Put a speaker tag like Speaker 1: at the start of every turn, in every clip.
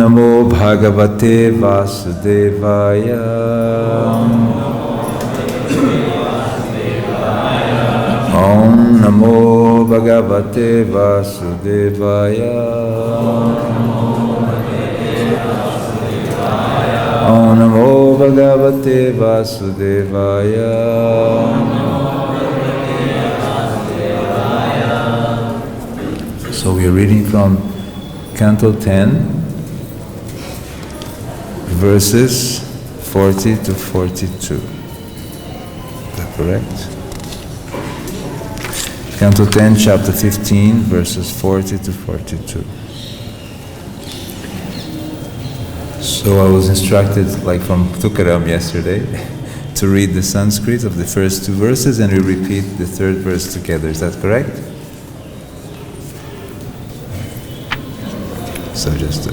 Speaker 1: Namo Bhagavate Vasudevaya. Om Namo Bhagavate Vasudevaya. Om Namo Bhagavate Vasudevaya. So we are reading from Canto 10, verses 40 to 42. Is that correct? Canto 10, chapter 15, verses 40 to 42. So I was instructed, like from Tukaram yesterday, to read the Sanskrit of the first two verses and we repeat the third verse together. Is that correct? So just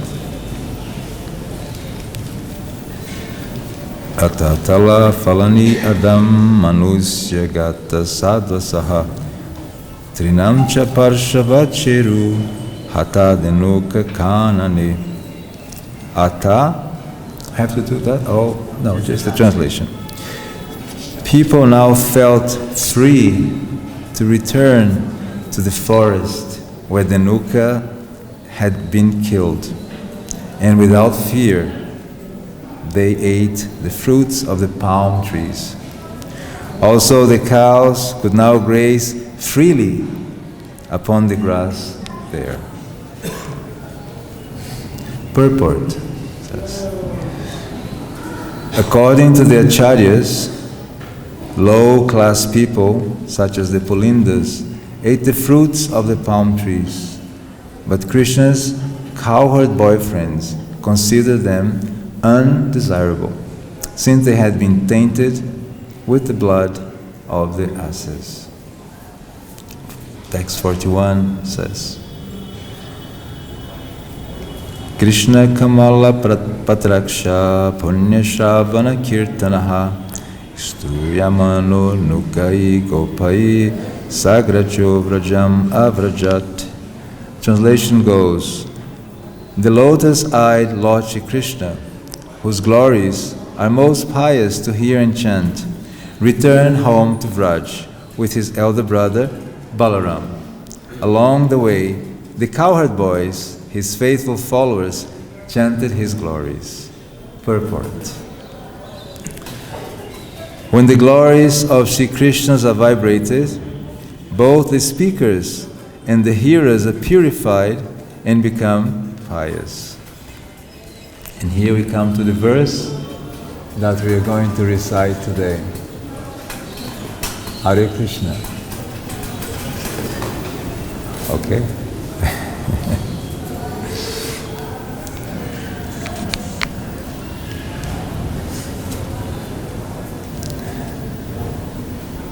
Speaker 1: Atatala falani adam manusya gata sadvasaha trinamcha parshavacheru hata denuka kanane. Ata, I have to do that? Oh, no, just the translation. People now felt free to return to the forest where Denuka had been killed, and without fear they ate the fruits of the palm trees. Also the cows could now graze freely upon the grass there. Purport says, according to the acharyas, low-class people such as the Pulindas ate the fruits of the palm trees, but Krishna's cowherd boyfriends considered them undesirable, since they had been tainted with the blood of the asses. Text 41 says, Krishna Kamala Patraksha Punya Shravana Kirtanaha Stuyamano Nukai Gopai Sagracho Vrajam Avrajat. Translation goes, the lotus-eyed Lord Shri Krishna, whose glories are most pious to hear and chant, returned home to Vraj with his elder brother Balaram. Along the way, the cowherd boys, his faithful followers, chanted his glories. Purport. When the glories of Shri Krishna are vibrated, both the speakers and the hearers are purified and become pious. And here we come to the verse that we are going to recite today. Hare Krishna. Okay?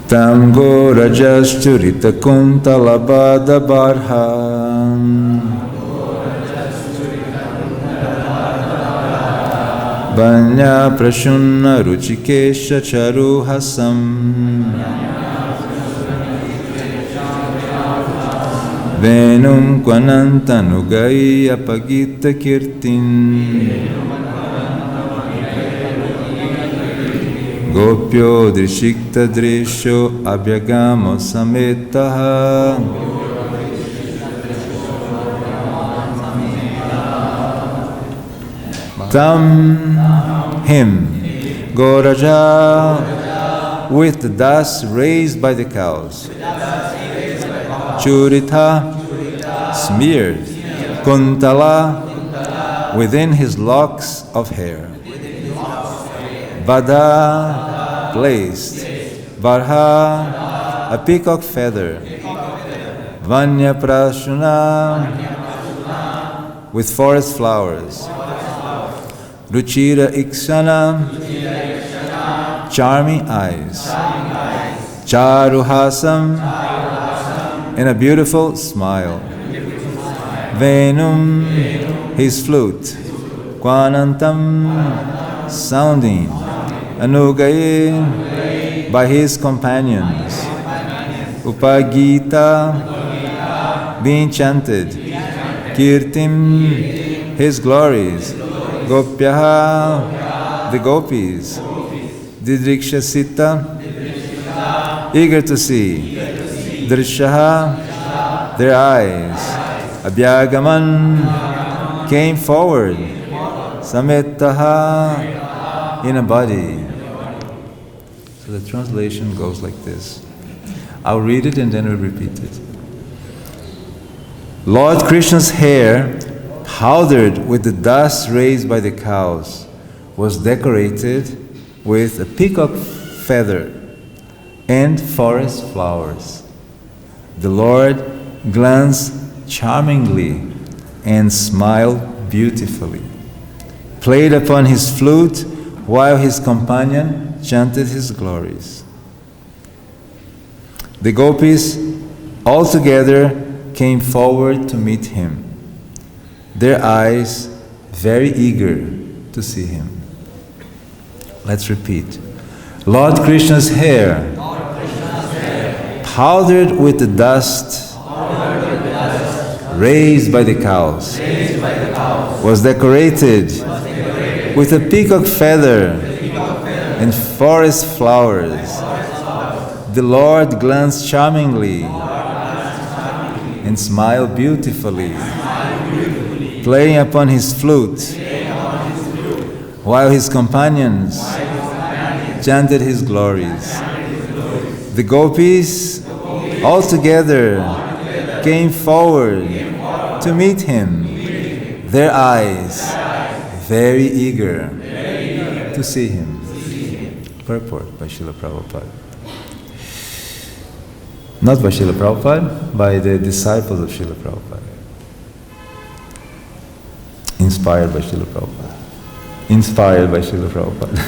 Speaker 1: Tam go-rajaś-churita-kuntala-baddha-barha vanya-prasūna-rucirekṣaṇa-cāru-hāsam veṇum kvaṇantam anugair upagīta-kīrtiṁ gopyo dṛśaḥ abhyagaman sametāḥ tam him go-rajaḥ with the dust raised by the cows, churita smeared, kuntala within his locks of hair, baddha placed, barha a peacock feather, vanya-prasūna with forest flowers, rucira-īkṣaṇa charming eyes, cāru-hāsam and a beautiful smile, veṇum his flute, kvaṇantam sounding, anugair by his companions, upagīta being chanted, kīrtim his glories. Gopyaḥ, the gopīs. Didṛkṣita, eager to see. dṛśaḥ, their eyes. Abhyagaman, came forward. Sametāḥ, in a body. So the translation goes like this. I'll read it and then we'll repeat it. Lord Krishna's hair, powdered with the dust raised by the cows, was decorated with a peacock feather and forest flowers. The Lord glanced charmingly and smiled beautifully, played upon his flute while his companion chanted his glories. The gopis all together came forward to meet him, their eyes very eager to see him. Let's repeat. Lord Krishna's hair, powdered with the dust raised by the cows, was decorated with a peacock feather and forest flowers. The Lord glanced charmingly and smiled beautifully, playing upon his flute, while his companions chanted his glories. The gopis all together came forward to meet him, their eyes very eager to see him. Purport by Srila Prabhupada. Not by Srila Prabhupada, by the disciples of Srila Prabhupada. Inspired by Srila Prabhupada. Inspired by Srila Prabhupada.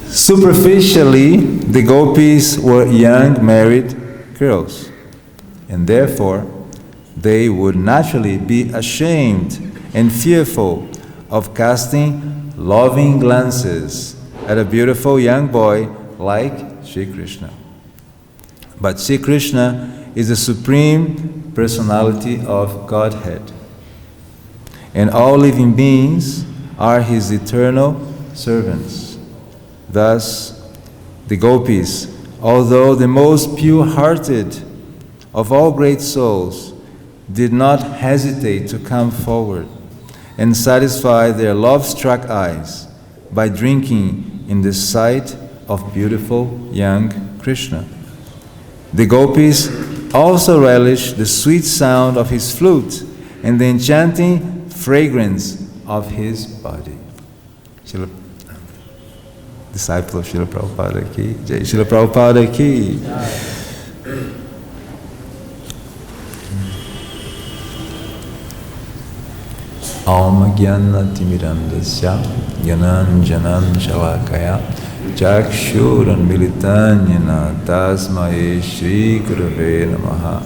Speaker 1: Superficially, the gopis were young married girls, and therefore they would naturally be ashamed and fearful of casting loving glances at a beautiful young boy like Sri Krishna. But Sri Krishna is the Supreme Personality of Godhead, and all living beings are his eternal servants. Thus, the gopis, although the most pure-hearted of all great souls, did not hesitate to come forward and satisfy their love-struck eyes by drinking in the sight of beautiful young Krishna. The gopis also relished the sweet sound of his flute and the enchanting fragrance of his body. Disciple of Srila Prabhupada ki Jai. Srila Prabhupada ki. Om Gyana Timirandasya Gyanan Janan Shalakaya Chakshuran Militanyana Tasmae Shri Gurave Namaha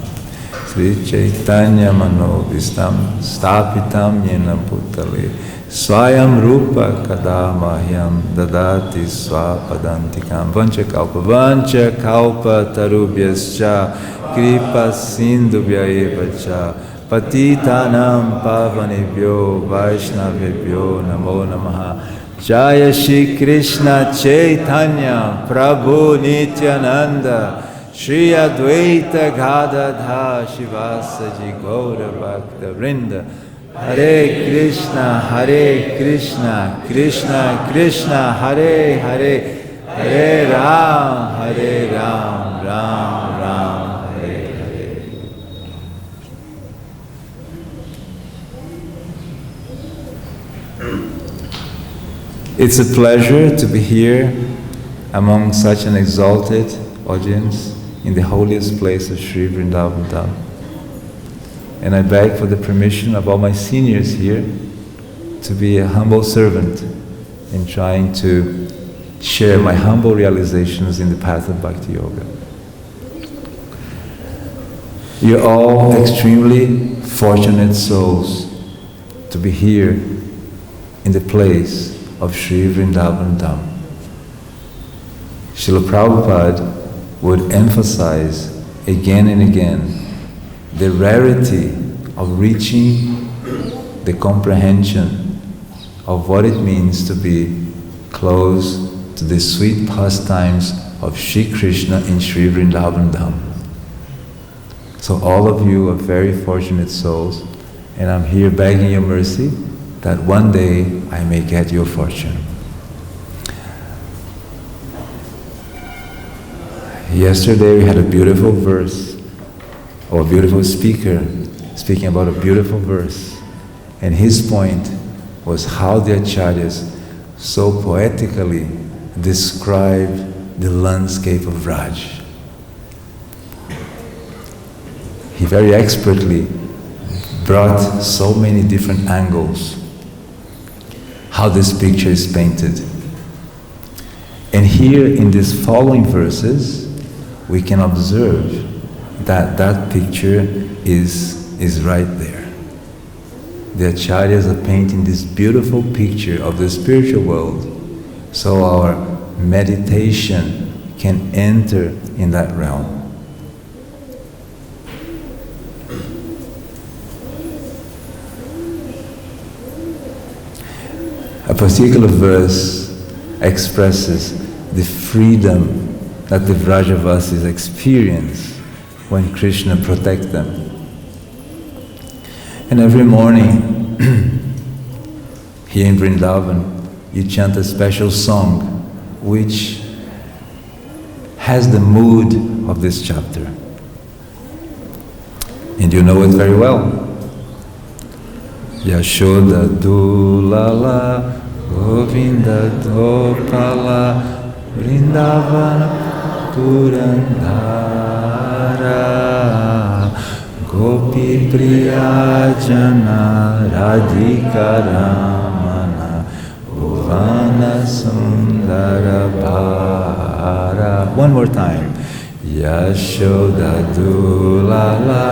Speaker 1: Sri Chaitanya Manovistam Stapitam Yena Bhutale Swayam Rupa Kadamahyam Dadati Swapadantikam Vancha Kalpa Tarubhyascha Kripa Sindhubhya Evacha Patitanam Pavanebhyo Vaishnavebhyo Namo Namaha Jaya Shri Krishna Chaitanya Prabhu Nityananda Shri Advaita Gadadha Shivasaji Gaura Bhakta Vrinda Hare Krishna Krishna Krishna Hare Hare Hare Ram Ram Ram Hare Hare. It's a pleasure to be here among such an exalted audience in the holiest place of Sri Vrindavan. And I beg for the permission of all my seniors here to be a humble servant in trying to share my humble realizations in the path of bhakti-yoga. You're all extremely fortunate souls to be here in the place of Sri Vrindavan Dham. Srila Prabhupada would emphasize again and again the rarity of reaching the comprehension of what it means to be close to the sweet pastimes of Shri Krishna in Shri Vrindavan Dham. So all of you are very fortunate souls, and I'm here begging your mercy that one day I may get your fortune. Yesterday we had a beautiful verse, or a beautiful speaker speaking about a beautiful verse, and his point was how the acharyas so poetically describe the landscape of Raj. He very expertly brought so many different angles how this picture is painted. And here in these following verses we can observe that that picture is right there. The acharyas are painting this beautiful picture of the spiritual world so our meditation can enter in that realm. A particular verse expresses the freedom that the Vrajavasis experience when Krishna protects them. And every morning, here in Vrindavan, you chant a special song which has the mood of this chapter. And you know it very well. Yashoda Dulala Govinda Dopala Vrindavana Purandara Gopi Priyajana Radhika Ramana Bhuvana Sundara Bhara. One more time. Yashoda Dulala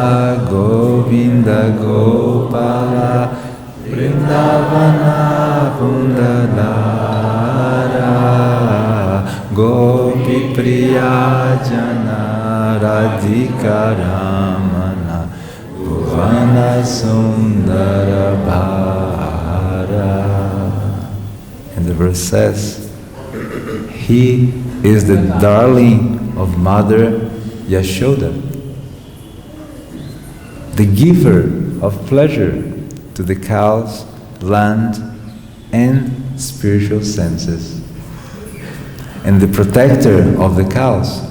Speaker 1: Govinda Gopala Vrindavana Purandara Gopi Priyajana Radhika Ramana Bhuvana Sundara Bhara. And the verse says, he is the darling of Mother Yashoda, the giver of pleasure to the cows, land, and spiritual senses, and the protector of the cows.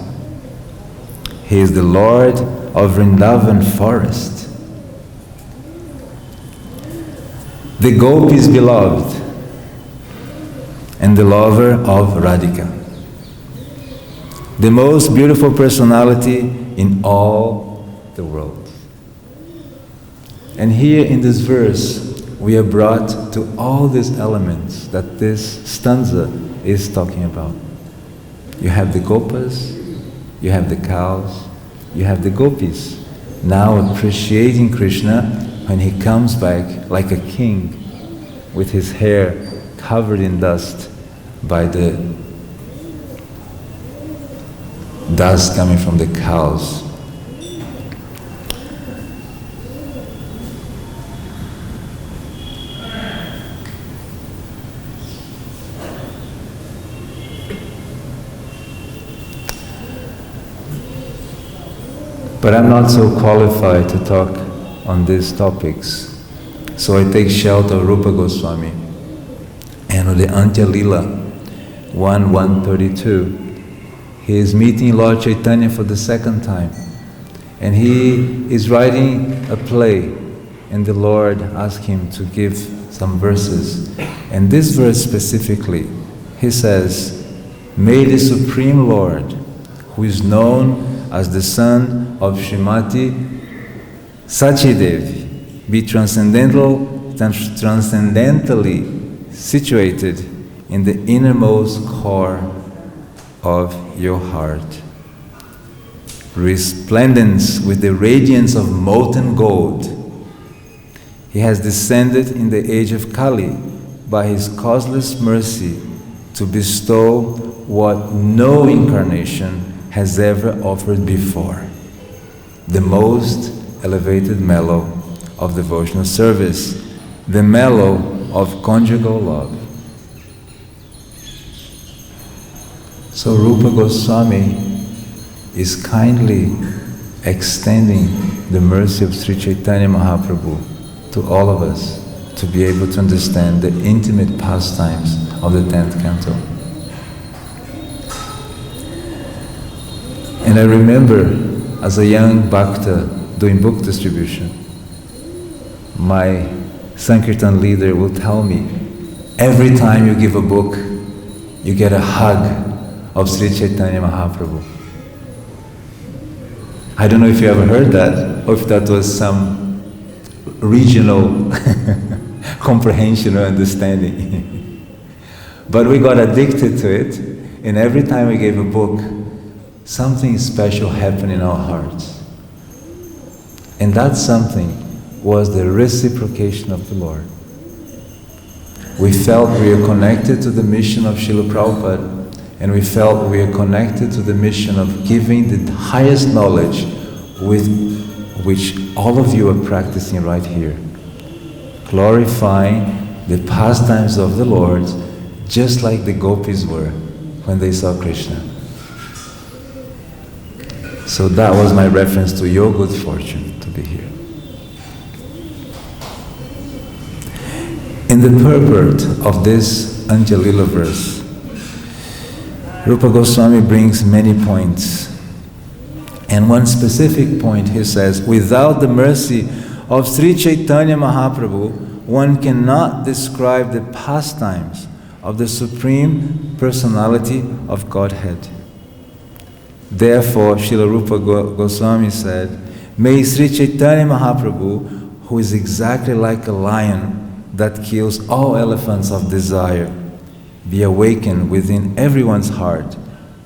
Speaker 1: He is the Lord of Vrindavan forest, the gopis beloved, and the lover of Radhika, the most beautiful personality in all the world. And here in this verse, we are brought to all these elements that this stanza is talking about. You have the gopas, you have the cows, you have the gopis, now appreciating Krishna when he comes back like a king with his hair covered in dust by the dust coming from the cows. But I'm not so qualified to talk on these topics. So I take shelter of Rupa Goswami and on the Antya Lila 1:132. He is meeting Lord Chaitanya for the second time. And he is writing a play, and the Lord asked him to give some verses. And this verse specifically, he says, "May the Supreme Lord, who is known as the son of Srimati Sachidevi, be transcendentally situated in the innermost core of your heart, resplendent with the radiance of molten gold. He has descended in the age of Kali by his causeless mercy to bestow what no incarnation has ever offered before, the most elevated mellow of devotional service, the mellow of conjugal love. So Rupa Goswami is kindly extending the mercy of Sri Chaitanya Mahaprabhu to all of us to be able to understand the intimate pastimes of the 10th canto. And I remember as a young bhakta doing book distribution, my Sankirtan leader will tell me, every time you give a book, you get a hug of Sri Chaitanya Mahaprabhu. I don't know if you ever heard that, or if that was some regional comprehension or understanding. But we got addicted to it, and every time we gave a book, something special happened in our hearts. And that something was the reciprocation of the Lord. We felt we are connected to the mission of Srila Prabhupada, and we felt we are connected to the mission of giving the highest knowledge with which all of you are practicing right here. Glorifying the pastimes of the Lord, just like the gopis were when they saw Krishna. So that was my reference to your good fortune to be here. In the purport of this Anjalila verse, Rupa Goswami brings many points. And one specific point he says, without the mercy of Sri Chaitanya Mahaprabhu, one cannot describe the pastimes of the Supreme Personality of Godhead. Therefore, Srila Rupa Goswami said, may Sri Chaitanya Mahaprabhu, who is exactly like a lion that kills all elephants of desire, be awakened within everyone's heart,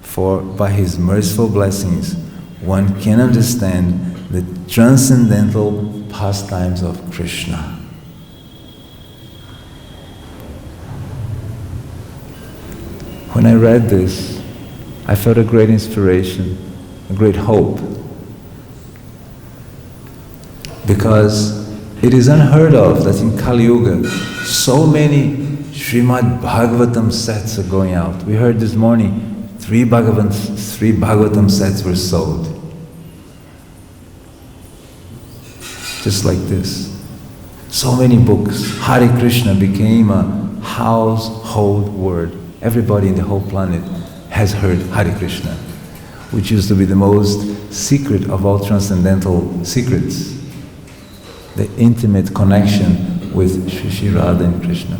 Speaker 1: for by his merciful blessings, one can understand the transcendental pastimes of Krishna. When I read this, I felt a great inspiration, a great hope. Because it is unheard of that in Kali Yuga, so many Srimad Bhagavatam sets are going out. We heard this morning, 3 Bhagavatam sets were sold. Just like this. So many books. Hare Krishna became a household word. Everybody in the whole planet has heard Hare Krishna, which used to be the most secret of all transcendental secrets. The intimate connection with Shri Radha and Krishna.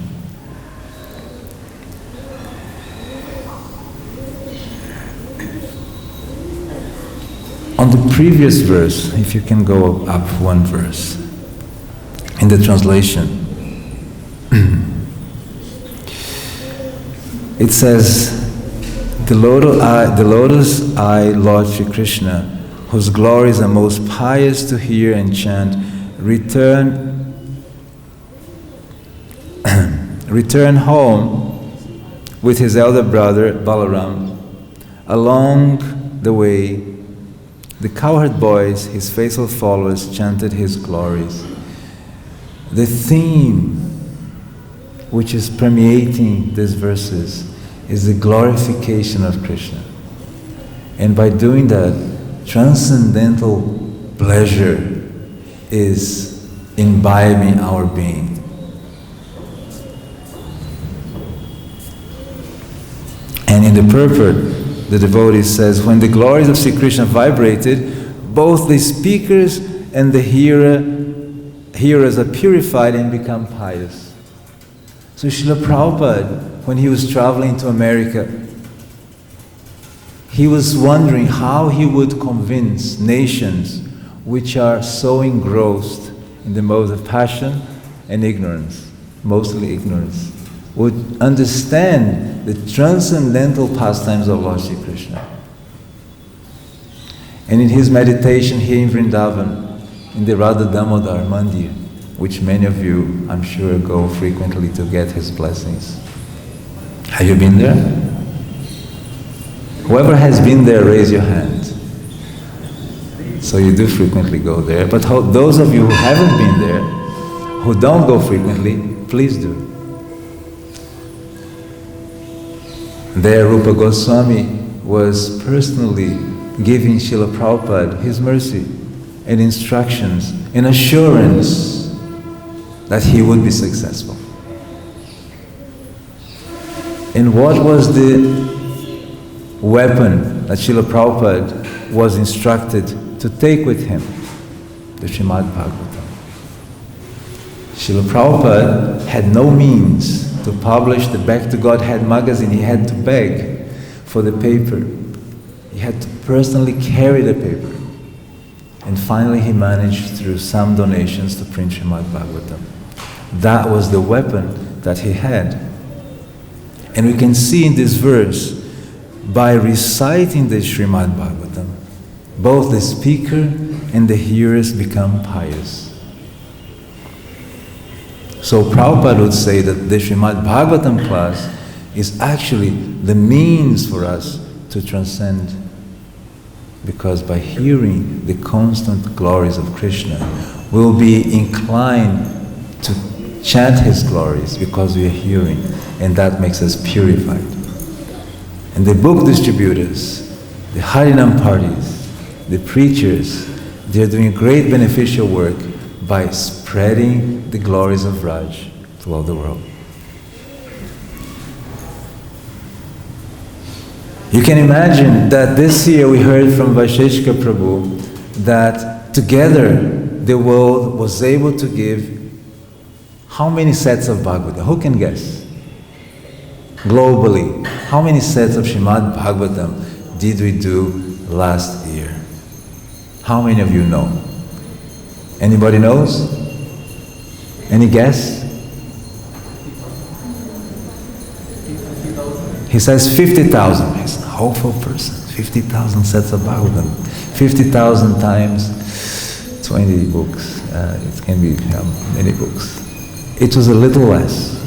Speaker 1: On the previous verse, if you can go up one verse, in the translation, it says, the lotus-eyed Lord Shri Krishna, whose glories are most pious to hear and chant, return home with his elder brother Balaram. Along the way, the cowherd boys, his faithful followers, chanted his glories. The theme which is permeating these verses is the glorification of Krishna. And by doing that, transcendental pleasure is imbibing our being. And in the purport, the devotee says, when the glories of Sri Krishna vibrated, both the speakers and the hearers are purified and become pious. So Srila Prabhupada, when he was traveling to America, he was wondering how he would convince nations which are so engrossed in the modes of passion and ignorance, mostly ignorance, would understand the transcendental pastimes of Lord Shri Krishna. And in his meditation here in Vrindavan, in the Radha Damodar Mandir, which many of you, I'm sure, go frequently to get his blessings. Have you been there? Whoever has been there, raise your hand. So you do frequently go there. But those of you who haven't been there, who don't go frequently, please do. There Rupa Goswami was personally giving Srila Prabhupada his mercy and instructions and assurance that he would be successful. And what was the weapon that Srila Prabhupada was instructed to take with him? The Srimad Bhagavatam. Srila Prabhupada had no means to publish the Back to Godhead magazine. He had to beg for the paper. He had to personally carry the paper. And finally he managed through some donations to print Srimad Bhagavatam. That was the weapon that he had. And we can see in this verse, by reciting the Srimad Bhagavatam, both the speaker and the hearers become pious. So Prabhupada would say that the Srimad Bhagavatam class is actually the means for us to transcend. Because by hearing the constant glories of Krishna, we'll be inclined to chant His glories because we are hearing, and that makes us purified. And the book distributors, the Harinam parties, the preachers, they're doing great beneficial work by spreading the glories of Raj throughout the world. You can imagine that this year we heard from Vaisheshika Prabhu that together the world was able to give how many sets of Bhagavatam? Who can guess? Globally, how many sets of Srimad Bhagavatam did we do last year? How many of you know? Anybody knows? Any guess? He says 50,000. He's a hopeful person. 50,000 sets of Bhagavatam. 50,000 times 20 books. It can be many books. It was a little less.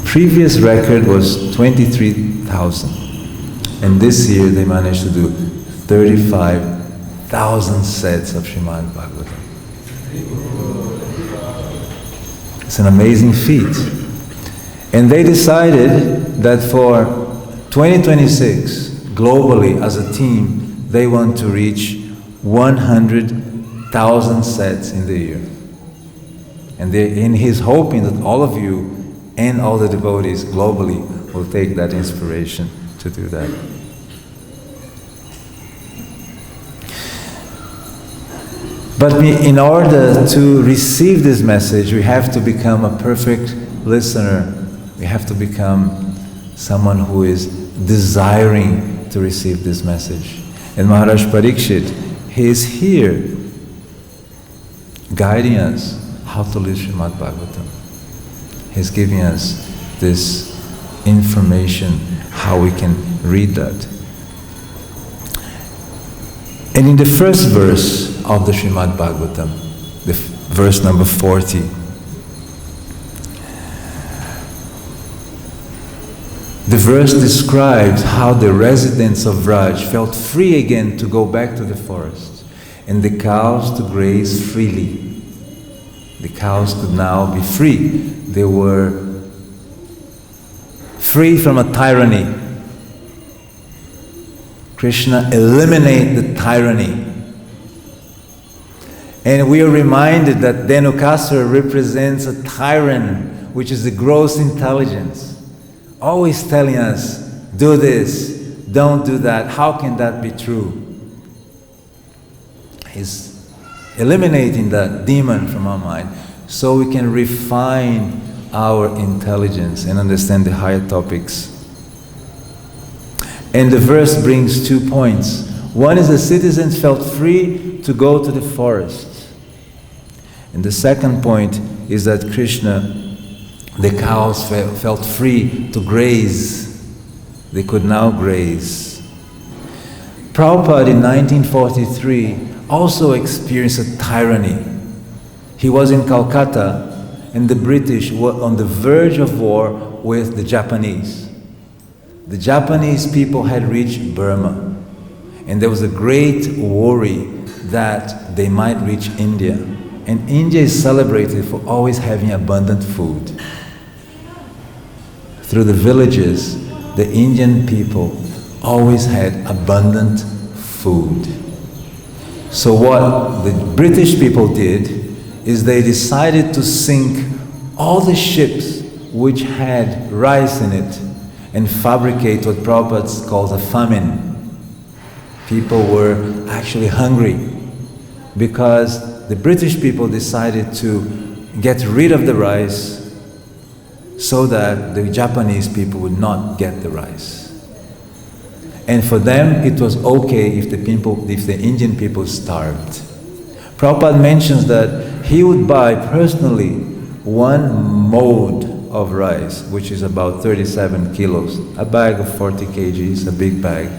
Speaker 1: Previous record was 23,000. And this year they managed to do 35,000 sets of Srimad Bhagavatam. It's an amazing feat. And they decided that for 2026, globally as a team, they want to reach 100,000 sets in the year. And he's hoping that all of you and all the devotees globally will take that inspiration to do that. But in order to receive this message, we have to become a perfect listener. We have to become someone who is desiring to receive this message. And Maharaj Parikshit, he is here guiding us how to live Srimad Bhagavatam. He's giving us this information, how we can read that. And in the first verse of the Srimad Bhagavatam, verse number 40, the verse describes how the residents of Vraj felt free again to go back to the forest, and the cows to graze freely. The cows could now be free. They were free from a tyranny. Krishna eliminated the tyranny. And we are reminded that Dhenukasura represents a tyrant, which is the gross intelligence. Always telling us, do this, don't do that. How can that be true? He's eliminating that demon from our mind so we can refine our intelligence and understand the higher topics. And the verse brings 2 points. One is the citizens felt free to go to the forest. And the second point is that Krishna, the cows felt free to graze. They could now graze. Prabhupada in 1943 also experienced a tyranny. He was in Calcutta and the British were on the verge of war with the Japanese. The Japanese people had reached Burma. And there was a great worry that they might reach India. And India is celebrated for always having abundant food. Through the villages, the Indian people always had abundant food. So what the British people did is they decided to sink all the ships which had rice in it and fabricate what Prabhupada calls a famine. People were actually hungry because the British people decided to get rid of the rice so that the Japanese people would not get the rice. And for them it was okay if the Indian people starved. Prabhupada mentions that he would buy personally 1 mode of rice, which is about 37 kilos, a bag of 40 kgs, a big bag,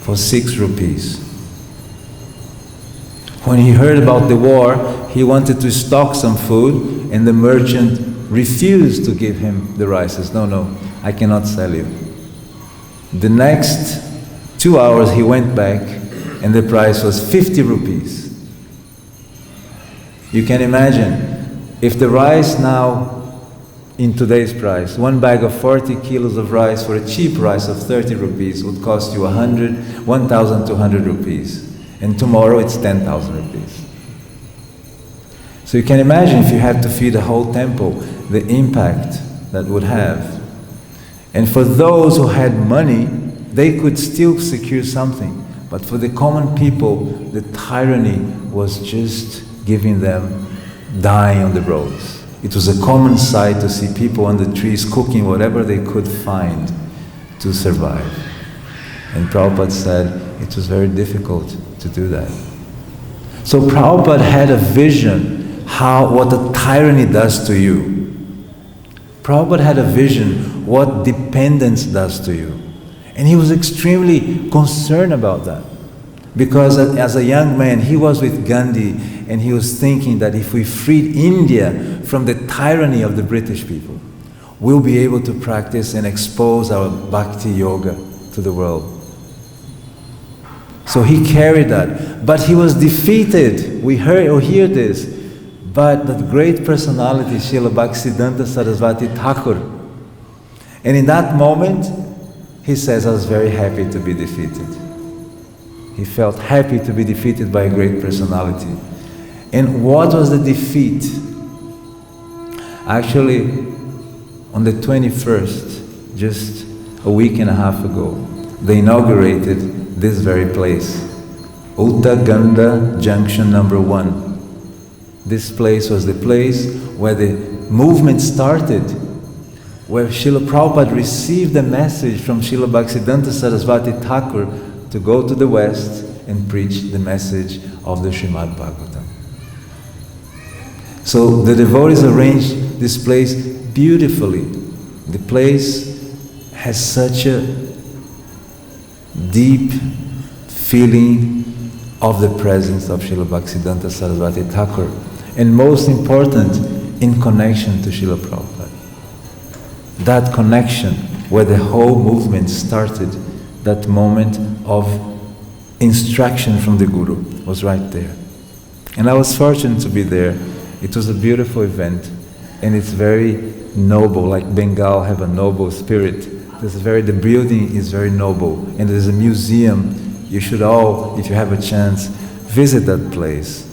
Speaker 1: for 6 rupees. When he heard about the war, he wanted to stock some food, and the merchant refused to give him the rice. He says, no, I cannot sell you. The next 2 hours he went back, and the price was 50 rupees. You can imagine, if the rice now, in today's price, 1 bag of 40 kilos of rice for a cheap rice of 30 rupees would cost you 1,200 rupees. And tomorrow it's 10,000 rupees. So you can imagine if you had to feed a whole temple, the impact that would have. And for those who had money, they could still secure something. But for the common people, the tyranny was just giving them dying on the roads. It was a common sight to see people on the trees cooking whatever they could find to survive. And Prabhupada said it was very difficult to do that. So Prabhupada had a vision what the tyranny does to you. Prabhupada had a vision what dependence does to you. And he was extremely concerned about that. Because as a young man, he was with Gandhi and he was thinking that if we freed India from the tyranny of the British people, we'll be able to practice and expose our bhakti-yoga to the world. So he carried that. But he was defeated. We hear this. But the great personality, Srila Bhaktisiddhanta Saraswati Thakur. And in that moment, he says, I was very happy to be defeated. He felt happy to be defeated by a great personality. And what was the defeat? Actually, on the 21st, just a week and a half ago, they inaugurated this very place, Uttaganda Junction number 1. This place was the place where the movement started, where Srila Prabhupada received the message from Srila Bhaktisiddhanta Saraswati Thakur to go to the West and preach the message of the Srimad Bhagavatam. So the devotees arranged this place beautifully. The place has such a deep feeling of the presence of Srila Bhaktisiddhanta Saraswati Thakur, and most important, in connection to Srila Prabhupada. That connection where the whole movement started, that moment of instruction from the Guru was right there. And I was fortunate to be there. It was a beautiful event, and it's very noble, like Bengal have a noble spirit. The building is very noble, and there's a museum. You should all, if you have a chance, visit that place.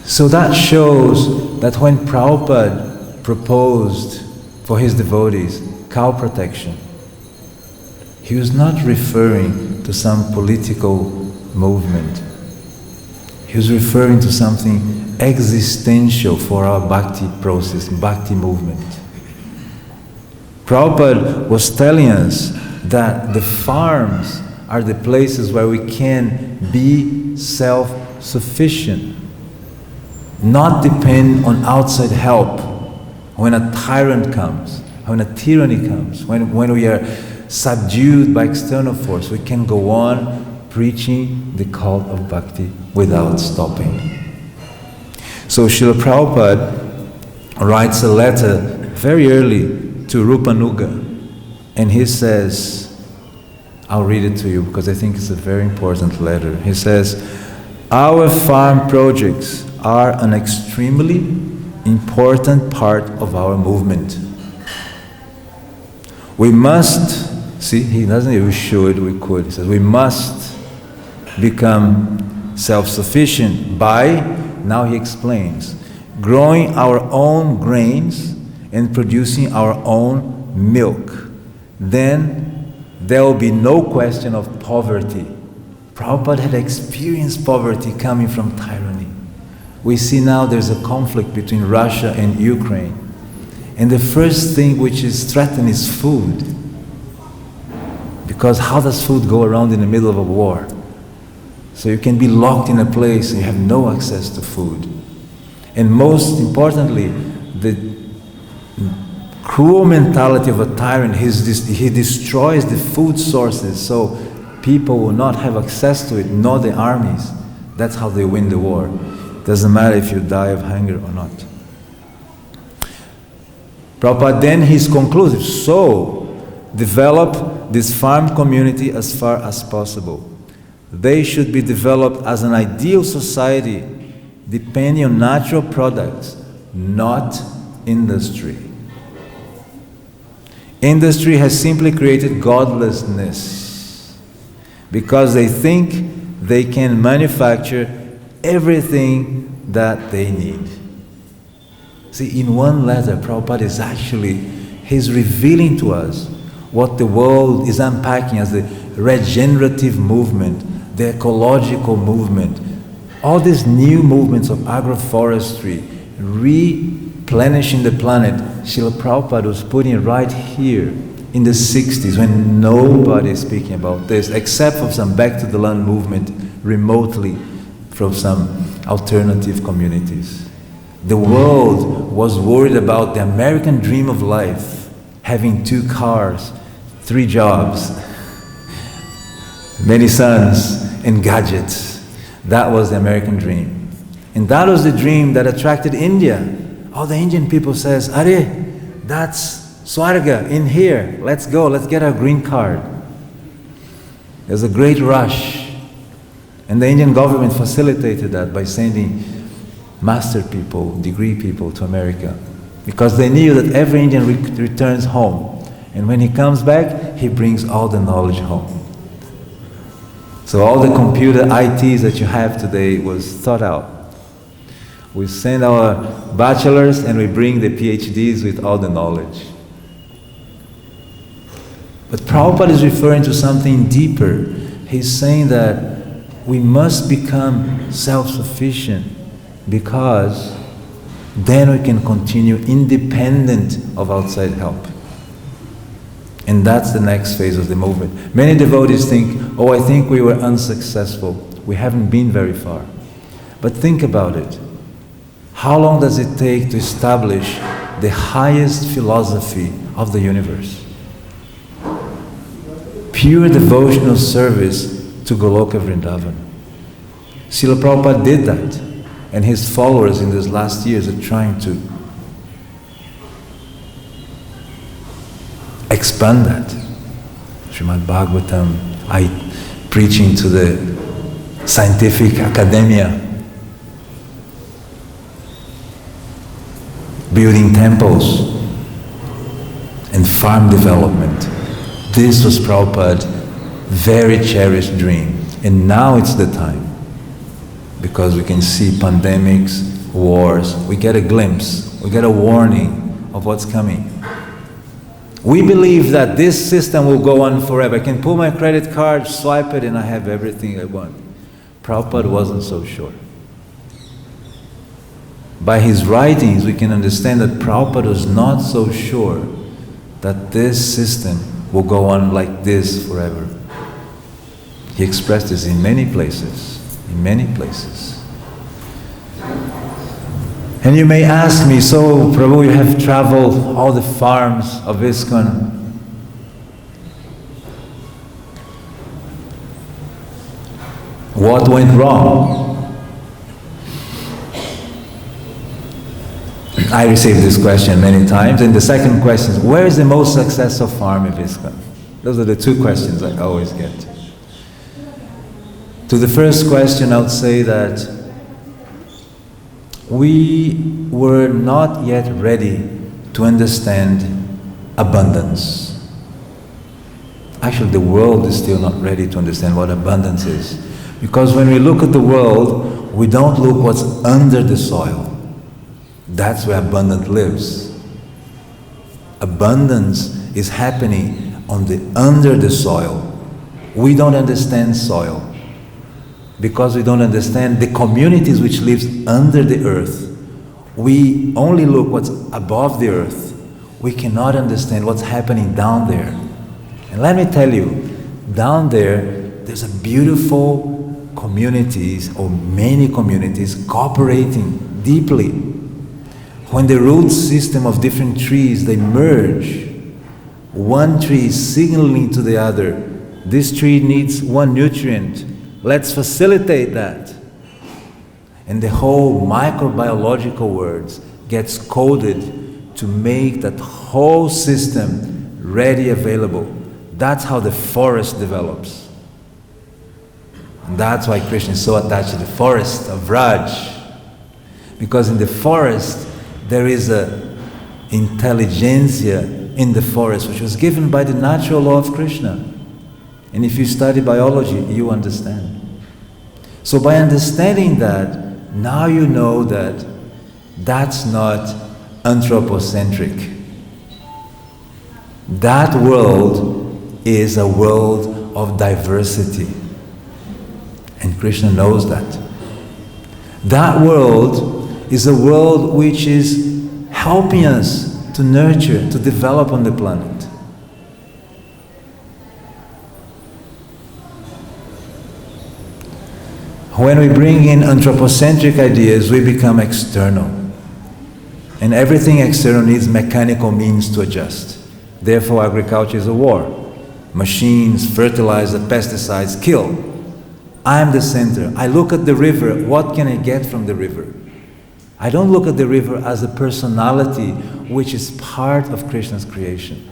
Speaker 1: So that shows that when Prabhupada proposed for his devotees cow protection, he was not referring to some political movement. He was referring to something existential for our bhakti process, bhakti movement. Prabhupada was telling us that the farms are the places where we can be self-sufficient, not depend on outside help. When a tyrant comes, when a tyranny comes, when we are subdued by external force, we can go on preaching the call of bhakti without stopping. So Srila Prabhupada writes a letter very early to Rupanuga, and he says, I'll read it to you because I think it's a very important letter. He says, "Our farm projects are an extremely important part of our movement. We must," see, he doesn't say we should, we could. He says, "We must become self-sufficient by," now he explains, "growing our own grains and producing our own milk. Then there will be no question of poverty." Prabhupada had experienced poverty coming from tyranny. We see now there's a conflict between Russia and Ukraine. And the first thing which is threatened is food. Because how does food go around in the middle of a war? So you can be locked in a place and you have no access to food. And most importantly, the cruel mentality of a tyrant, he destroys the food sources so people will not have access to it, nor the armies. That's how they win the war. Doesn't matter if you die of hunger or not. Prabhupada then he's conclusive. So, develop this farm community as far as possible. They should be developed as an ideal society depending on natural products, not industry. Industry has simply created godlessness because they think they can manufacture everything that they need. See, in one letter, Prabhupada he's revealing to us what the world is unpacking as the regenerative movement, the ecological movement, all these new movements of agroforestry, replenishing the planet. Srila Prabhupada was putting it right here in the 60s when nobody is speaking about this except for some back to the land movement remotely from some alternative communities. The world was worried about the American dream of life, having 2 cars, 3 jobs, many sons, and gadgets. That was the American dream. And that was the dream that attracted India. All the Indian people says, "Are, that's Swarga in here. Let's go, let's get our green card." There's a great rush. And the Indian government facilitated that by sending master people, degree people to America. Because they knew that every Indian returns home. And when he comes back, he brings all the knowledge home. So all the computer ITs that you have today was thought out. We send our bachelors and we bring the PhDs with all the knowledge. But Prabhupada is referring to something deeper. He's saying that we must become self-sufficient because then we can continue independent of outside help. And that's the next phase of the movement. Many devotees think, "Oh, I think we were unsuccessful. We haven't been very far." But think about it. How long does it take to establish the highest philosophy of the universe? Pure devotional service to Goloka Vrindavan. Srila Prabhupada did that. And his followers in these last years are trying to expand that. Srimad Bhagavatam, preaching to the scientific academia, building temples, and farm development. This was Prabhupada's very cherished dream. And now it's the time. Because we can see pandemics, wars, we get a glimpse, we get a warning of what's coming. We believe that this system will go on forever. I can pull my credit card, swipe it, and I have everything I want. Prabhupada wasn't so sure. By his writings, we can understand that Prabhupada was not so sure that this system will go on like this forever. He expressed this in many places. In many places. And you may ask me, "So Prabhu, you have traveled all the farms of ISKCON. What went wrong?" I received this question many times. And the second question is, where is the most successful farm of ISKCON? Those are the two questions I always get. To the first question, I would say that we were not yet ready to understand abundance. Actually, the world is still not ready to understand what abundance is. Because when we look at the world, we don't look what's under the soil. That's where abundance lives. Abundance is happening under the soil. We don't understand soil because we don't understand the communities which lives under the earth. We only look what's above the earth. We cannot understand what's happening down there. And let me tell you, down there's a beautiful communities or many communities cooperating deeply. When the root system of different trees, they merge, one tree is signaling to the other, this tree needs one nutrient, let's facilitate that. And the whole microbiological words gets coded to make that whole system ready, available. That's how the forest develops. And that's why Krishna is so attached to the forest of Raj. Because in the forest, there is a intelligentsia in the forest which was given by the natural law of Krishna. And if you study biology, you understand. So by understanding that, now you know that that's not anthropocentric. That world is a world of diversity. And Krishna knows that. That world is a world which is helping us to nurture, to develop on the planet. When we bring in anthropocentric ideas, we become external. And everything external needs mechanical means to adjust. Therefore, agriculture is a war. Machines, fertilizer, pesticides kill. I'm the center. I look at the river. What can I get from the river? I don't look at the river as a personality which is part of Krishna's creation.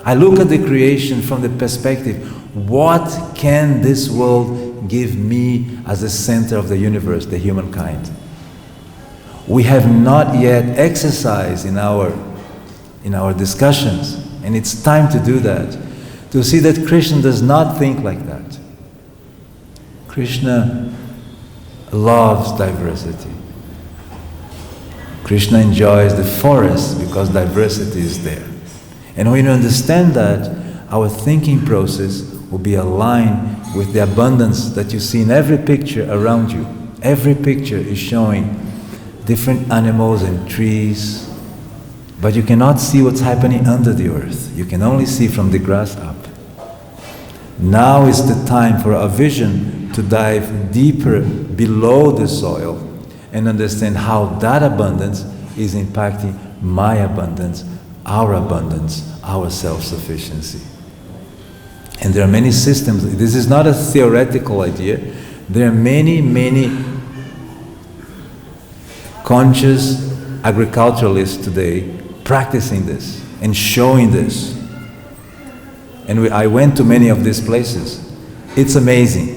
Speaker 1: I look at the creation from the perspective, what can this world give me as the center of the universe, the humankind? We have not yet exercised in our discussions, and it's time to do that, to see that Krishna does not think like that. Krishna loves diversity. Krishna enjoys the forest because diversity is there. And when you understand that, our thinking process will be aligned with the abundance that you see in every picture around you. Every picture is showing different animals and trees, but you cannot see what's happening under the earth. You can only see from the grass up. Now is the time for our vision to dive deeper below the soil and understand how that abundance is impacting my abundance, our self-sufficiency. And there are many systems. This is not a theoretical idea. There are many conscious agriculturalists today practicing this and showing this. And I went to many of these places. It's amazing.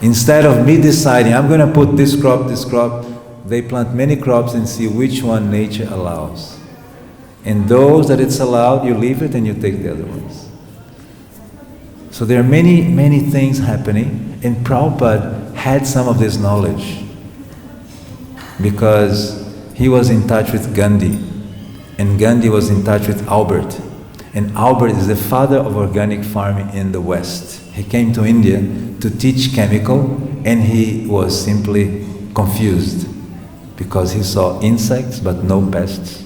Speaker 1: Instead of me deciding, I'm going to put this crop, they plant many crops and see which one nature allows. And those that it's allowed, you leave it and you take the other ones. So there are many things happening, and Prabhupada had some of this knowledge because he was in touch with Gandhi, and Gandhi was in touch with Albert. And Albert is the father of organic farming in the West. He came to India to teach chemical, and he was simply confused because he saw insects but no pests.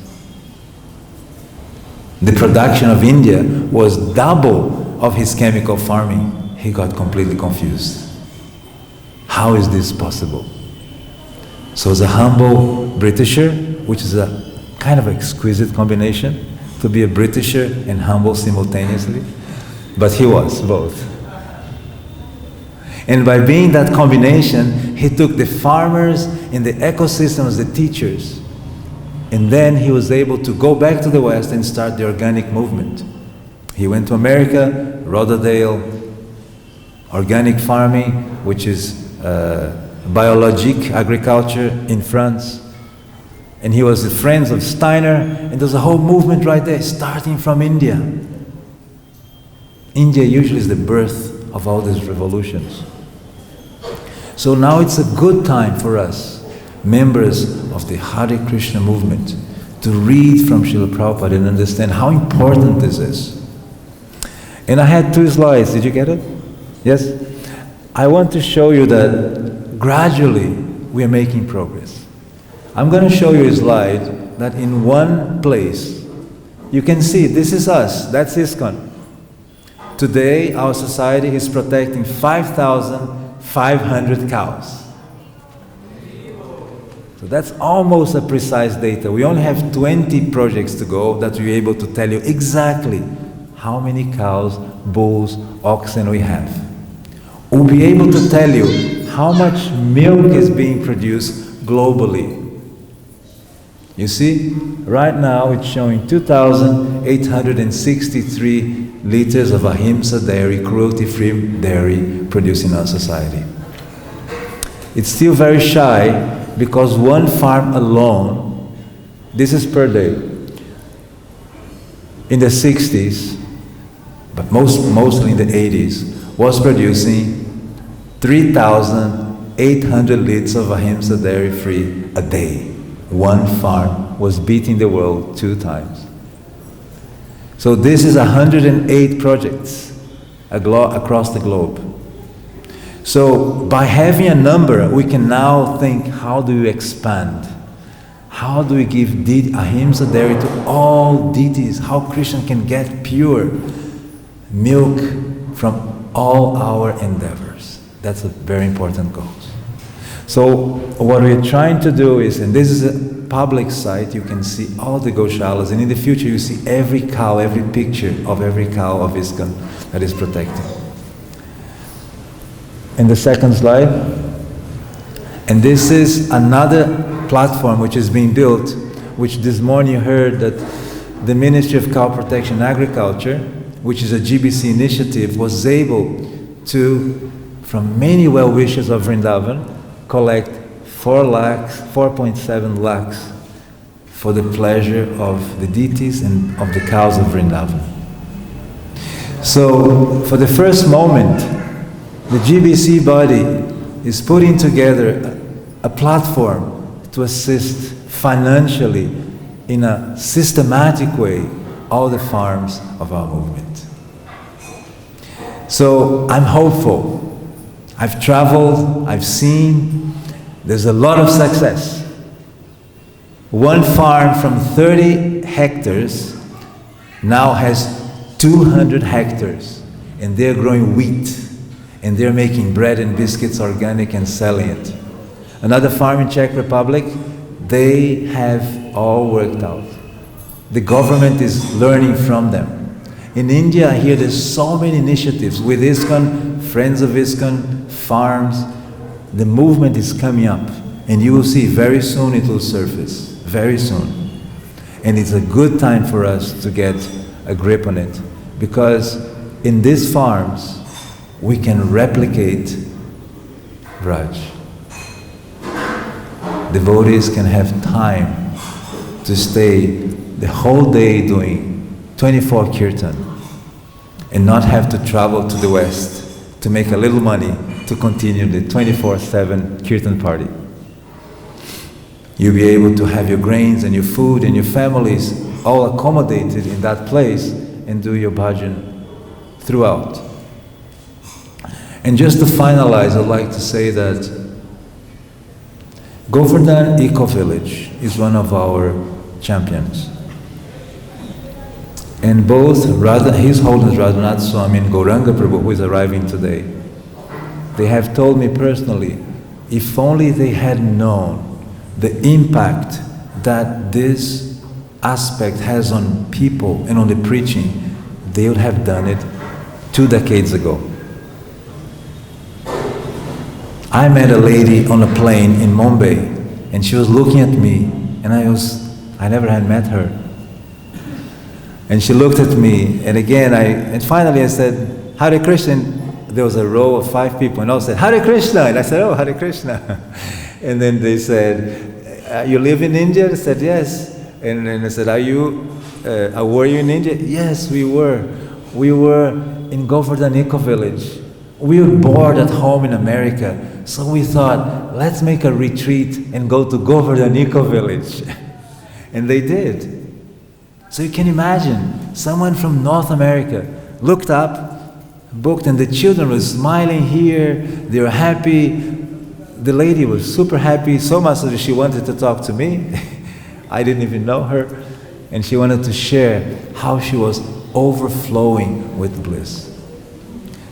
Speaker 1: The production of India was double of his chemical farming. He got completely confused. How is this possible? So as a humble Britisher, which is a kind of exquisite combination, to be a Britisher and humble simultaneously, but he was both. And by being that combination, he took the farmers and the ecosystem as the teachers. And then he was able to go back to the West and start the organic movement. He went to America, Rotterdam, organic farming, which is biologic agriculture in France. And he was the friends of Steiner, and there's a whole movement right there, starting from India. India usually is the birth of all these revolutions. So now it's a good time for us, members of the Hare Krishna movement, to read from Srila Prabhupada and understand how important this is. And I had 2 slides, did you get it? Yes? I want to show you that gradually we are making progress. I'm going to show you a slide that in one place, you can see this is us, that's ISKCON. Today our society is protecting 5,500 cows. So that's almost a precise data. We only have 20 projects to go that we're able to tell you exactly how many cows, bulls, oxen we have. We'll be able to tell you how much milk is being produced globally. You see, right now it's showing 2,863 liters of ahimsa dairy, cruelty-free dairy produced in our society. It's still very shy because one farm alone, this is per day, in the 60s, but mostly in the 80s, was producing 3,800 liters of ahimsa dairy free a day. One farm was beating the world 2 times. So this is 108 projects across the globe. So by having a number, we can now think, how do we expand? How do we give ahimsa dairy to all deities? How Krishna can get pure milk from all our endeavors? That's a very important goal. So what we're trying to do is, and this is a public site, you can see all the goshalas, and in the future you see every cow, every picture of every cow of ISKCON that is protected. And the second slide, and this is another platform which is being built, which this morning you heard that the Ministry of Cow Protection and Agriculture, which is a GBC initiative, was able to, from many well-wishers of Vrindavan, collect 4.7 lakhs for the pleasure of the deities and of the cows of Vrindavan. So, for the first moment, the GBC body is putting together a platform to assist financially in a systematic way all the farms of our movement. So, I'm hopeful. I've traveled, I've seen, there's a lot of success. One farm from 30 hectares now has 200 hectares, and they're growing wheat, and they're making bread and biscuits organic and selling it. Another farm in Czech Republic, they have all worked out. The government is learning from them. In India, I hear there's so many initiatives with ISKCON, Friends of ISKCON, farms. The movement is coming up, and you will see very soon it will surface, very soon. And it's a good time for us to get a grip on it, because in these farms we can replicate Raj. Devotees can have time to stay the whole day doing 24 kirtan and not have to travel to the west to make a little money to continue the 24/7 kirtan party. You'll be able to have your grains and your food and your families all accommodated in that place and do your bhajan throughout. And just to finalize, I'd like to say that Govardhan Eco-Village is one of our champions. And both His Holiness Radhanath Swami and Gauranga Prabhu, who is arriving today, they have told me personally, if only they had known the impact that this aspect has on people and on the preaching, they would have done it 2 decades ago. I met a lady on a plane in Mumbai, and she was looking at me, and I never had met her. And she looked at me, and again, and finally I said, Hare Krishna. And there was a row of 5 people, and all said, Hare Krishna. And I said, oh, Hare Krishna. And then they said, you live in India? I said, yes. And then I said, were you in India? Yes, we were. We were in Govardhaniko village. We were bored at home in America, so we thought, let's make a retreat and go to Govardhaniko village. And they did. So you can imagine, someone from North America looked up, booked, and the children were smiling here, they were happy. The lady was super happy, so much that she wanted to talk to me. I didn't even know her. And she wanted to share how she was overflowing with bliss.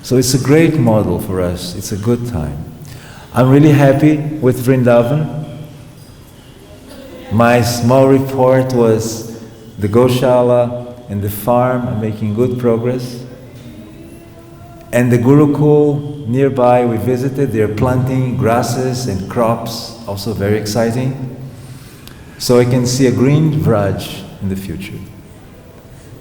Speaker 1: So it's a great model for us. It's a good time. I'm really happy with Vrindavan. My small report was the Goshala and the farm are making good progress. And the Gurukul nearby we visited, they're planting grasses and crops, also very exciting. So I can see a green Vraj in the future.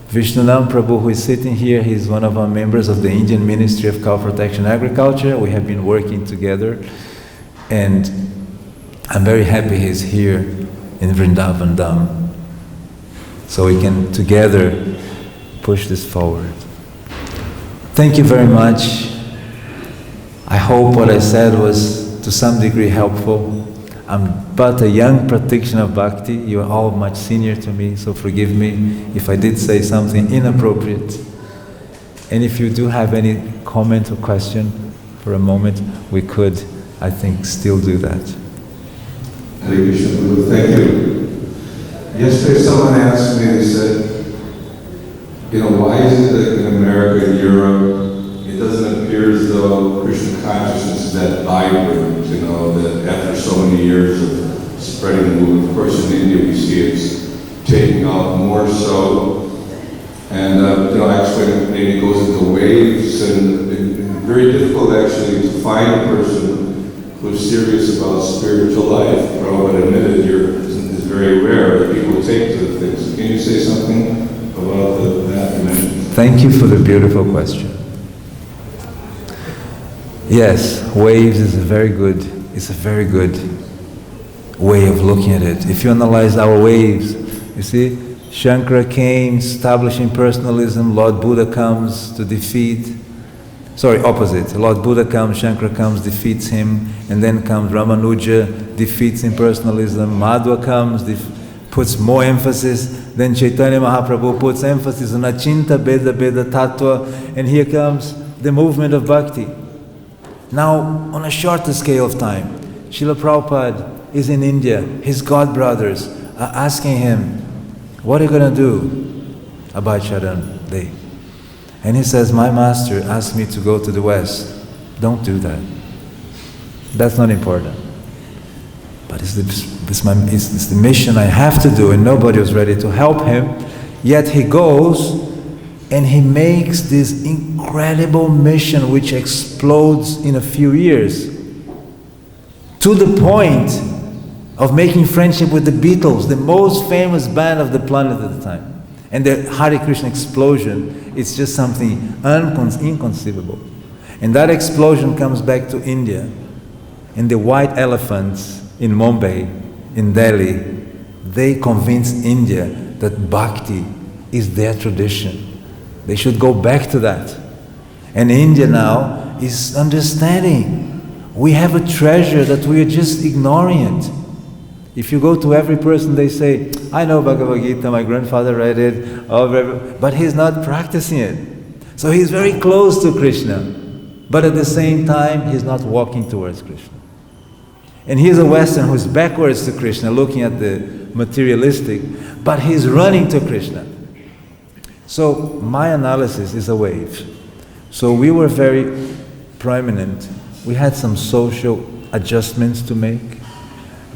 Speaker 1: Vishnunam Prabhu, who is sitting here, he's one of our members of the Indian Ministry of Cow Protection Agriculture. We have been working together, and I'm very happy he's here in Vrindavan Dham. So we can together push this forward. Thank you very much. I hope what I said was to some degree helpful. I'm but a young practitioner of bhakti. You are all much senior to me, so forgive me if I did say something inappropriate. And if you do have any comment or question for a moment, we could, I think, still do that.
Speaker 2: Hare Krishna, thank you. Yesterday someone asked me, they said, why is it that in America and Europe, it doesn't appear as though Krishna consciousness is that vibrant, that after so many years of spreading the movement. Of course, in India we see it's taking off more so. And, I explained maybe it goes into waves, and it's very difficult actually to find a person who's serious about spiritual life. Prabhupada admitted it's very rare that people take to the things. Can you say something about that dimension?
Speaker 1: Thank you for the beautiful question. Yes, waves is a very good way of looking at it. If you analyze our waves, you see, Shankara came establishing personalism, Lord Buddha comes to opposite. Lord Buddha comes, Shankara comes, defeats him, and then comes Ramanuja, defeats impersonalism, Madhva comes, puts more emphasis, then Chaitanya Mahaprabhu puts emphasis on Achinta Beda Beda Tattva, and here comes the movement of bhakti. Now, on a shorter scale of time, Srila Prabhupada is in India, his god brothers are asking him, what are you going to do about Charan Day? And he says, my master asked me to go to the West. Don't do that. That's not important. But it's the mission I have to do, and nobody was ready to help him. Yet he goes and he makes this incredible mission which explodes in a few years, to the point of making friendship with the Beatles, the most famous band of the planet at the time. And the Hare Krishna explosion, it's just something inconceivable. And that explosion comes back to India, and the white elephants in Mumbai, in Delhi, they convince India that bhakti is their tradition. They should go back to that. And India now is understanding. We have a treasure that we are just ignoring it. If you go to every person, they say, I know Bhagavad-Gita, my grandfather read it, but he's not practicing it. So he's very close to Krishna, but at the same time, he's not walking towards Krishna. And he's a Western who's backwards to Krishna, looking at the materialistic, but he's running to Krishna. So my analysis is a wave. So we were very prominent. We had some social adjustments to make,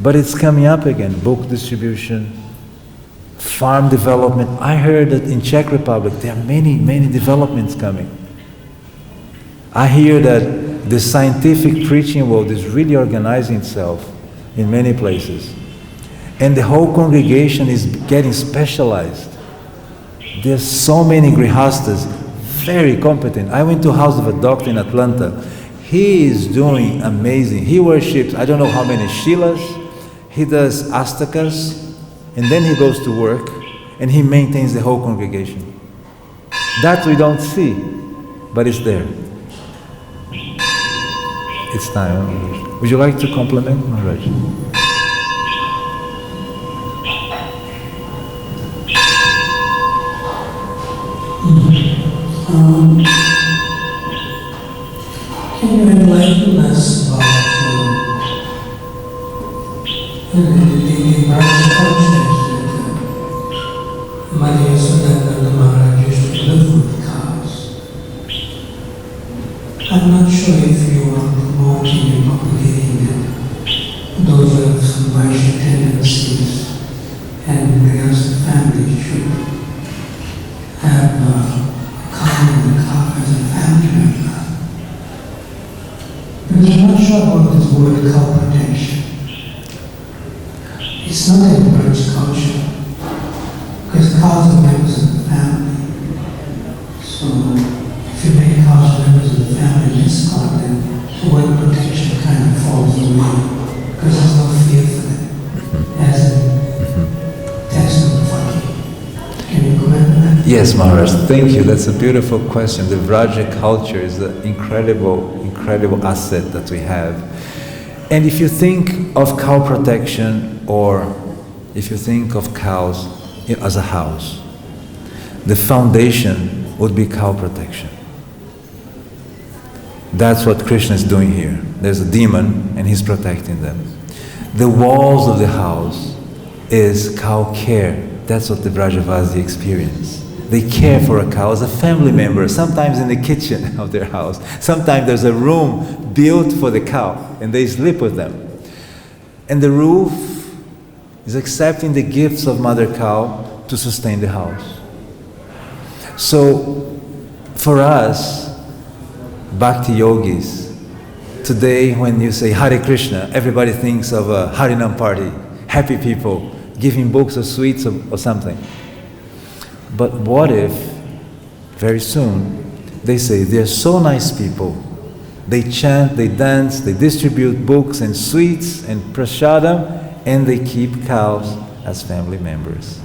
Speaker 1: but it's coming up again. Book distribution, farm development. I heard that in Czech Republic there are many, many developments coming. I hear that the scientific preaching world is really organizing itself in many places. And the whole congregation is getting specialized. There's so many grihastas, very competent. I went to a house of a doctor in Atlanta. He is doing amazing. He worships, I don't know how many Shilas. He does astakas, and then he goes to work, and he maintains the whole congregation. That we don't see, but it's there. It's time. Would you like to compliment, Maharaj?
Speaker 3: Can you enlighten us about the Brahmin cultures that Maria Sunanda Maharaj used to live with cows? I'm not sure if you are promoting and propagating that those who have some Vaishya tendencies and the family should have a cow and a calf as a family member. Because I'm not sure about this word cow protection. It's not in British culture, because cows are members of the family. So if you make cows members of the family in ISKCON, then the word protection kind of falls away, because there's no fear for them, as in text number 40. Can you comment on that?
Speaker 1: Yes, Maharaj, thank you. That's a beautiful question. The Vraja culture is an incredible asset that we have. And if you think of cow protection, or if you think of cows as a house, the foundation would be cow protection. That's what Krishna is doing here. There's a demon and he's protecting them. The walls of the house is cow care. That's what the Vrajavasi experience. They care for a cow as a family member, sometimes in the kitchen of their house. Sometimes there's a room built for the cow and they sleep with them. And the roof is accepting the gifts of Mother Cow to sustain the house. So for us, bhakti yogis, today when you say Hare Krishna, everybody thinks of a Harinam party, happy people, giving books or sweets or something. But what if, very soon, they say they're so nice people, they chant, they dance, they distribute books and sweets and prasadam, and they keep cows as family members.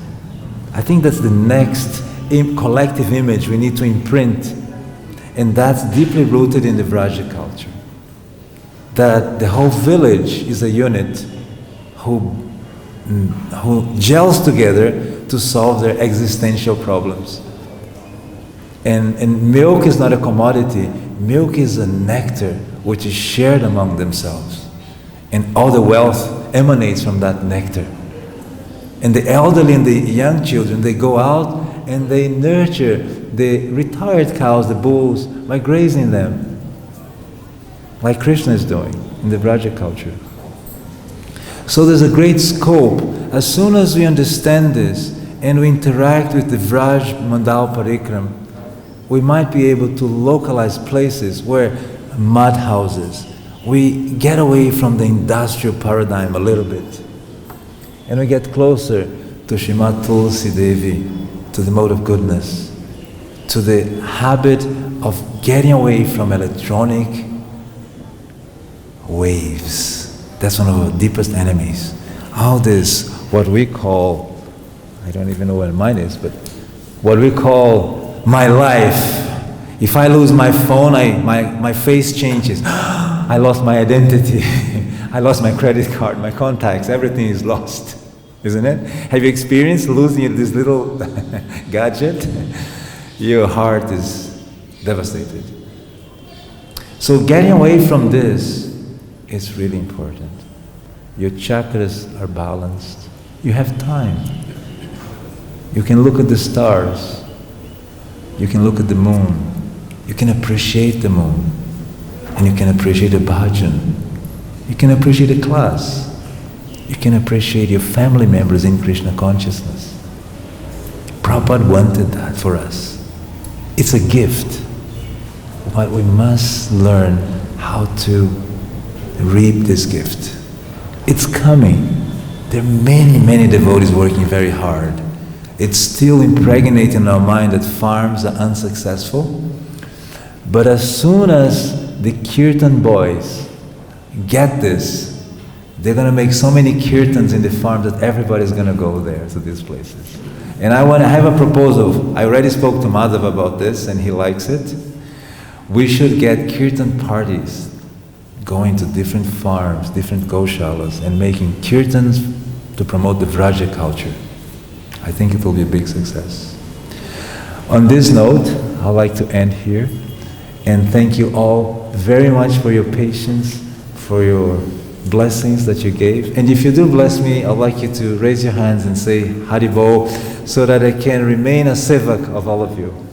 Speaker 1: I think that's the next collective image we need to imprint, and that's deeply rooted in the Vraja culture. That the whole village is a unit who gels together to solve their existential problems. And milk is not a commodity. Milk is a nectar which is shared among themselves. And all the wealth emanates from that nectar. And the elderly and the young children, they go out and they nurture the retired cows, the bulls, by grazing them, like Krishna is doing in the Vraja culture. So there's a great scope. As soon as we understand this and we interact with the Vraj Mandal Parikram, we might be able to localize places where mud houses. We get away from the industrial paradigm a little bit. And we get closer to Srimati Tulsi Devi, to the mode of goodness, to the habit of getting away from electronic waves. That's one of our deepest enemies. All this, what we call, I don't even know what mine is, but what we call my life. If I lose my phone, my face changes. I lost my identity. I lost my credit card, my contacts, everything is lost, isn't it? Have you experienced losing this little gadget? Your heart is devastated. So getting away from this is really important. Your chakras are balanced. You have time. You can look at the stars. You can look at the moon. You can appreciate the moon. And you can appreciate a bhajan. You can appreciate a class. You can appreciate your family members in Krishna consciousness. Prabhupada wanted that for us. It's a gift. But we must learn how to reap this gift. It's coming. There are many, many devotees working very hard. It's still impregnated in our mind that farms are unsuccessful. But as soon as the kirtan boys get this, they're going to make so many kirtans in the farm that everybody's going to go there to these places. And I have a proposal. I already spoke to Madhav about this and he likes it. We should get kirtan parties, going to different farms, different goshalas, and making kirtans to promote the Vraja culture. I think it will be a big success. On this note, I'd like to end here. And thank you all very much for your patience, for your blessings that you gave. And if you do bless me, I'd like you to raise your hands and say Haribol so that I can remain a sevak of all of you.